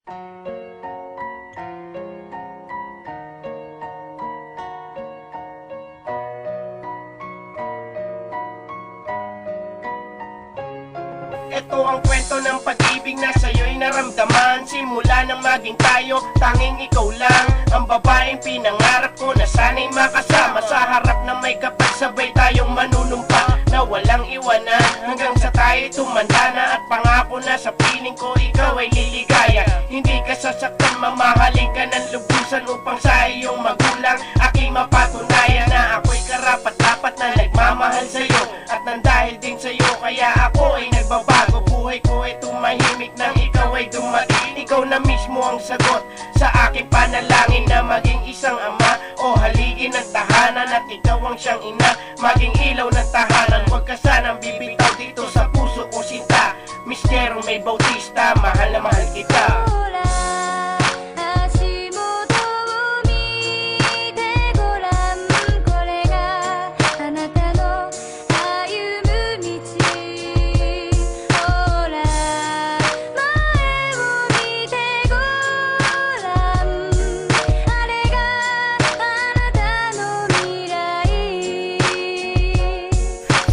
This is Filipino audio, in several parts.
Ito ang kwento ng pag-ibig na sa'yo'y naramdaman. Simula nang maging tayo, tanging ikaw lang ang babaeng pinangarap ko na sana'y makasama. Sa harap na may kapal, sabay tayong manunumpa na walang iwanan hanggang sa tayo'y tumanda na. At pangako na sa piling ko ikaw ay liligaya. Hindi ka sasaktan, mamahalin ka ng lubusan upang sa iyong magulang aking mapatunayan na ako'y karapat-dapat na nagmamahal sa'yo. At nang dahil din sa'yo kaya ako ay nagbabago. Buhay ko ay tumahimik nang ikaw ay dumating. Ikaw na mismo ang sagot sa aking panalangin na maging isang ama o haligin ng tahanan. At ikaw ang siyang ina, maging ilaw ng tahanan. Huwag ka sanang bibitaw dito sa puso ko sinta. Misteryo May Bautista, mahal na mahal kita.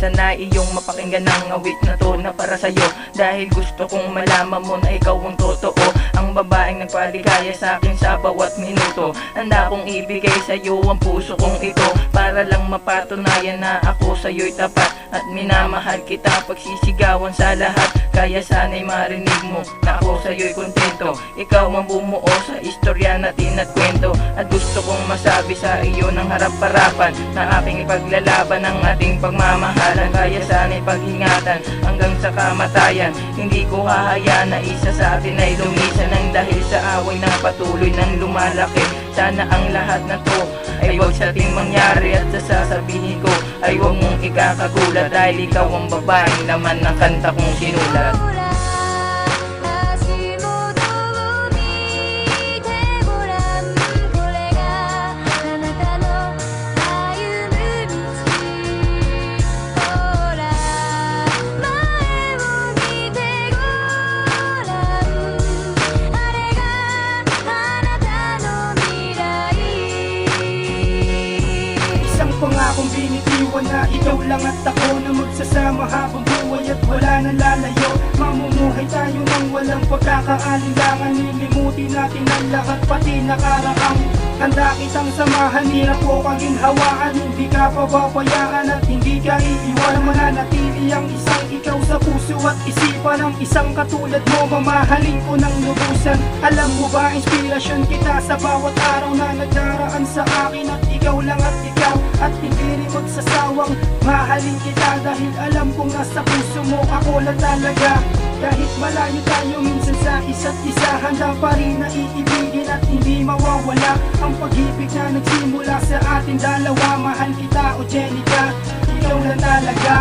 Sana iyong mapakinggan ang awit na to na para sa'yo. Dahil gusto kong malaman mo na ikaw ang totoo, ang babaeng nagpaligaya sa akin sa bawat minuto. Handa kong ibigay sa'yo ang puso kong ito para lang mapatunayan na ako sa'yo'y tapat. At minamahal kita pagsisigawan sa lahat. Kaya sana'y marinig mo na ako sa'yo'y kontento. Ikaw ang bumuo sa istorya natin at kwento. At gusto kong masabi sa iyo ng harap-harapan na aking ipaglalaban ang ating pagmamahalan. Kaya sana'y pag-ingatan hanggang sa kamatayan. Hindi ko hahayaan na isa sa atin ay lumisan ng dahil sa away na patuloy nang lumalaki. Sana ang lahat na to ay wag sa ating mangyari. At sasabihin ko ay wag mong ikakagulat dahil ikaw ang babaeng laman ng kanta kong sinulat. Pangakong binitiwan na ikaw lang at ako na magsasama habang buhay at wala nang lalayo. Mamumuhay tayo nang walang pagkakaalinlangan. Lilimutin natin ang lahat pati nakaraan. Handa kitang samahan, hirap ko kang ginhawaan. Hindi ka pababayaan at hindi ka iiwan. Mananatili ang isang ikaw sa puso at isipan. Ang isang katulad mo, mamahalin ko ng lubusan. Alam mo ba, inspirasyon kita sa bawat araw na nagdaraan sa akin. At ikaw lang at ikaw, at hindi rin magsasawang mahalin kita. Dahil alam kong nasa puso mo ako na talaga. Kahit malayo tayo minsan sa isa't isa, handa pa rin na iibigin at hindi mawawala ang pag-ibig na nagsimula sa ating dalawa. Mahal kita o Jenica, ikaw na talaga.